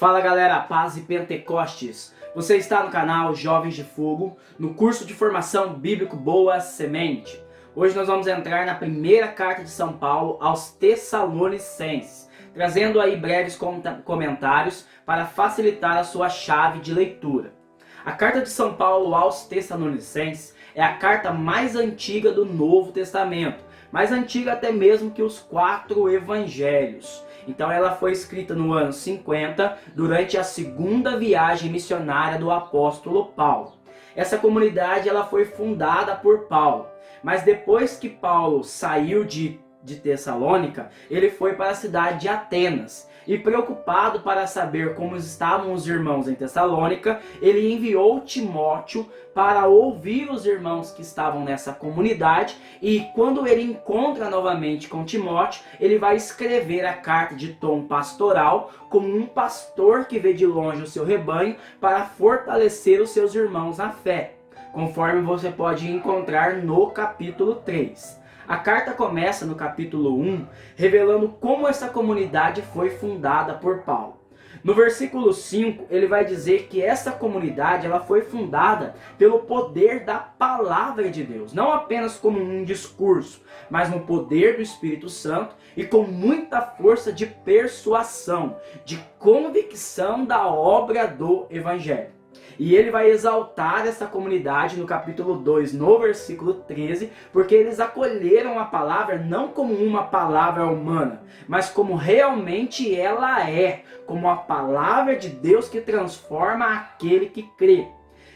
Fala galera, paz e Pentecostes. Você está no canal Jovens de Fogo, no curso de formação bíblico Boa Semente. Hoje nós vamos entrar na primeira carta de São Paulo aos Tessalonicenses, trazendo aí breves comentários para facilitar a sua chave de leitura. A carta de São Paulo aos Tessalonicenses é a carta mais antiga do Novo Testamento, mais antiga até mesmo que os 4 evangelhos. Então ela foi escrita no ano 50, durante a segunda viagem missionária do apóstolo Paulo. Essa comunidade ela foi fundada por Paulo, mas depois que Paulo saiu de Tessalônica, ele foi para a cidade de Atenas. E preocupado para saber como estavam os irmãos em Tessalônica, ele enviou Timóteo para ouvir os irmãos que estavam nessa comunidade. E quando ele encontra novamente com Timóteo, ele vai escrever a carta de tom pastoral, como um pastor que vê de longe o seu rebanho para fortalecer os seus irmãos na fé, conforme você pode encontrar no capítulo 3. A carta começa no capítulo 1, revelando como essa comunidade foi fundada por Paulo. No versículo 5, ele vai dizer que essa comunidade ela foi fundada pelo poder da palavra de Deus. Não apenas como um discurso, mas no poder do Espírito Santo e com muita força de persuasão, de convicção da obra do Evangelho. E ele vai exaltar essa comunidade no capítulo 2, no versículo 13, porque eles acolheram a palavra não como uma palavra humana, mas como realmente ela é, como a palavra de Deus que transforma aquele que crê.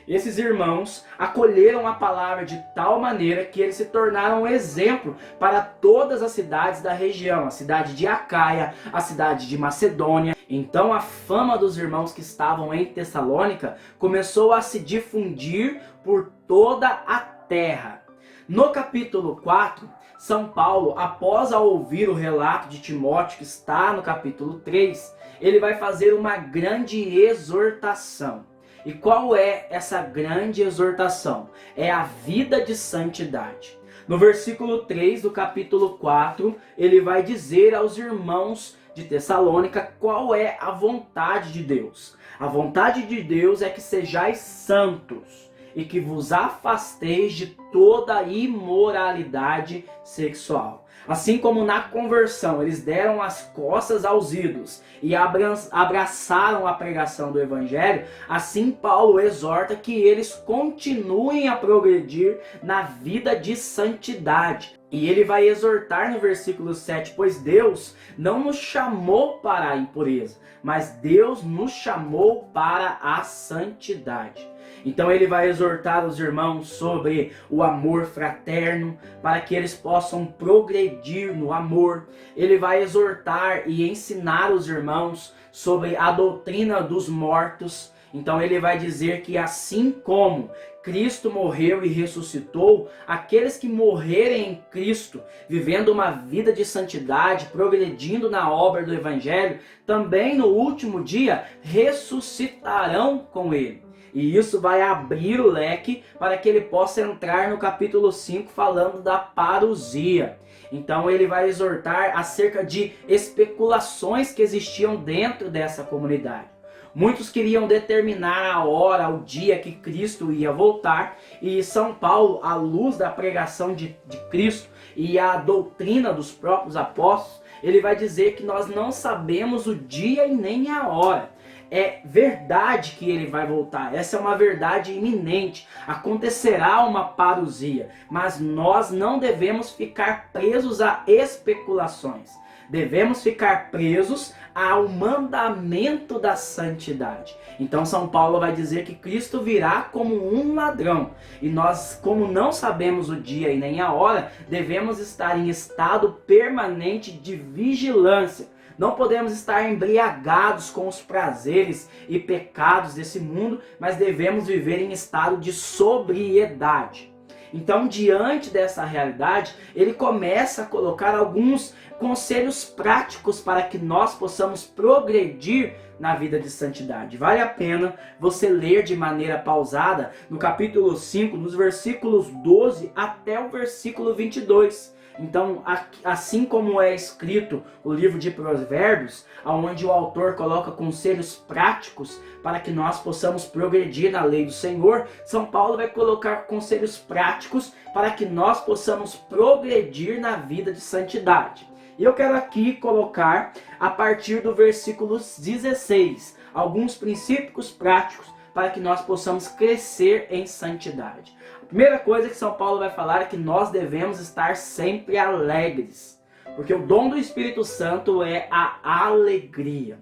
Esses irmãos acolheram a palavra de tal maneira que eles se tornaram um exemplo para todas as cidades da região, a cidade de Acaia, a cidade de Macedônia. Então a fama dos irmãos que estavam em Tessalônica começou a se difundir por toda a terra. No capítulo 4, São Paulo, após ouvir o relato de Timóteo, que está no capítulo 3, ele vai fazer uma grande exortação. E qual é essa grande exortação? É a vida de santidade. No versículo 3 do capítulo 4, ele vai dizer aos irmãos de Tessalônica qual é a vontade de Deus. A vontade de Deus é que sejais santos e que vos afasteis de toda imoralidade sexual. Assim como na conversão eles deram as costas aos ídolos e abraçaram a pregação do Evangelho, assim Paulo exorta que eles continuem a progredir na vida de santidade. E ele vai exortar no versículo 7, pois Deus não nos chamou para a impureza, mas Deus nos chamou para a santidade. Então ele vai exortar os irmãos sobre o amor fraterno, para que eles possam progredir no amor. Ele vai exortar e ensinar os irmãos sobre a doutrina dos mortos. Então ele vai dizer que assim como Cristo morreu e ressuscitou, aqueles que morrerem em Cristo, vivendo uma vida de santidade, progredindo na obra do Evangelho, também no último dia ressuscitarão com Ele. E isso vai abrir o leque para que ele possa entrar no capítulo 5 falando da parousia. Então ele vai exortar acerca de especulações que existiam dentro dessa comunidade. Muitos queriam determinar a hora, o dia que Cristo ia voltar. E São Paulo, à luz da pregação de Cristo e a doutrina dos próprios apóstolos, ele vai dizer que nós não sabemos o dia e nem a hora. É verdade que ele vai voltar, essa é uma verdade iminente, acontecerá uma parousia, mas nós não devemos ficar presos a especulações, devemos ficar presos ao mandamento da santidade. Então São Paulo vai dizer que Cristo virá como um ladrão, e nós, como não sabemos o dia e nem a hora, devemos estar em estado permanente de vigilância. Não podemos estar embriagados com os prazeres e pecados desse mundo, mas devemos viver em estado de sobriedade. Então, diante dessa realidade, ele começa a colocar alguns conselhos práticos para que nós possamos progredir na vida de santidade. Vale a pena você ler de maneira pausada no capítulo 5, nos versículos 12 até o versículo 22. Então, assim como é escrito o livro de Provérbios, onde o autor coloca conselhos práticos para que nós possamos progredir na lei do Senhor, São Paulo vai colocar conselhos práticos para que nós possamos progredir na vida de santidade. E eu quero aqui colocar, a partir do versículo 16, alguns princípios práticos para que nós possamos crescer em santidade. A primeira coisa que São Paulo vai falar é que nós devemos estar sempre alegres, porque o dom do Espírito Santo é a alegria.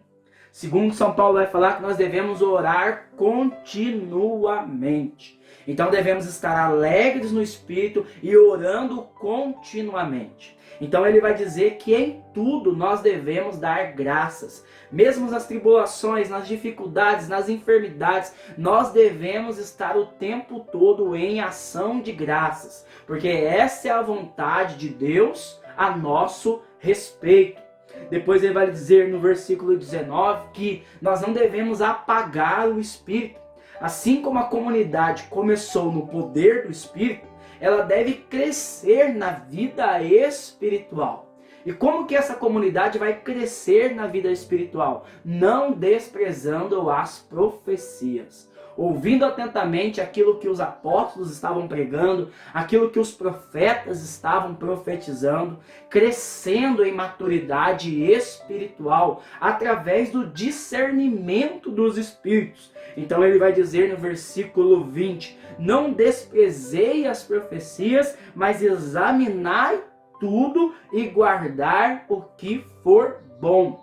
Segundo, São Paulo vai falar que nós devemos orar continuamente. Então devemos estar alegres no Espírito e orando continuamente. Então ele vai dizer que em tudo nós devemos dar graças. Mesmo nas tribulações, nas dificuldades, nas enfermidades, nós devemos estar o tempo todo em ação de graças. Porque essa é a vontade de Deus a nosso respeito. Depois ele vai dizer no versículo 19 que nós não devemos apagar o Espírito. Assim como a comunidade começou no poder do Espírito, ela deve crescer na vida espiritual. E como que essa comunidade vai crescer na vida espiritual? Não desprezando as profecias. Ouvindo atentamente aquilo que os apóstolos estavam pregando, aquilo que os profetas estavam profetizando, crescendo em maturidade espiritual através do discernimento dos espíritos. Então ele vai dizer no versículo 20: não desprezei as profecias, mas examinai tudo e guardar o que for bom.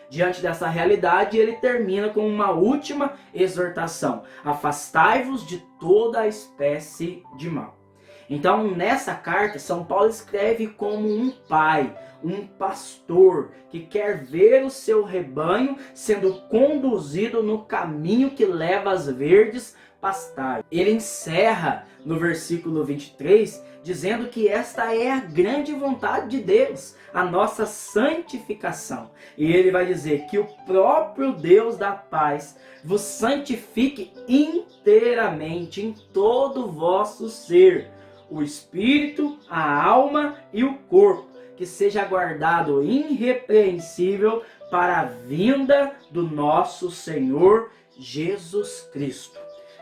Diante dessa realidade, ele termina com uma última exortação: afastai-vos de toda a espécie de mal. Então, nessa carta, São Paulo escreve como um pai, um pastor, que quer ver o seu rebanho sendo conduzido no caminho que leva às verdes pastagens. Ele encerra no versículo 23, dizendo que esta é a grande vontade de Deus, a nossa santificação. E ele vai dizer que o próprio Deus da paz vos santifique inteiramente em todo o vosso ser, o espírito, a alma e o corpo, que seja guardado irrepreensível para a vinda do nosso Senhor Jesus Cristo.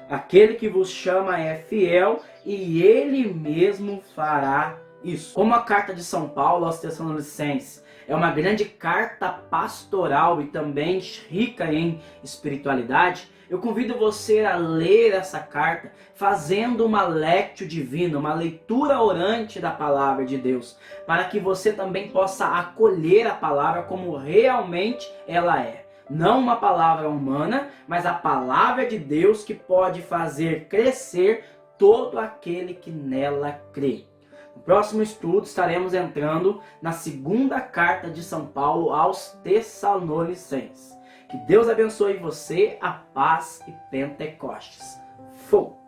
Aquele que vos chama é fiel e ele mesmo fará isso. Como a carta de São Paulo aos Tessalonicenses é uma grande carta pastoral e também rica em espiritualidade, eu convido você a ler essa carta fazendo uma lectio divina, uma leitura orante da palavra de Deus, para que você também possa acolher a palavra como realmente ela é. Não uma palavra humana, mas a palavra de Deus que pode fazer crescer todo aquele que nela crê. No próximo estudo estaremos entrando na segunda carta de São Paulo aos Tessalonicenses. Que Deus abençoe você, a paz e Pentecostes. Fou!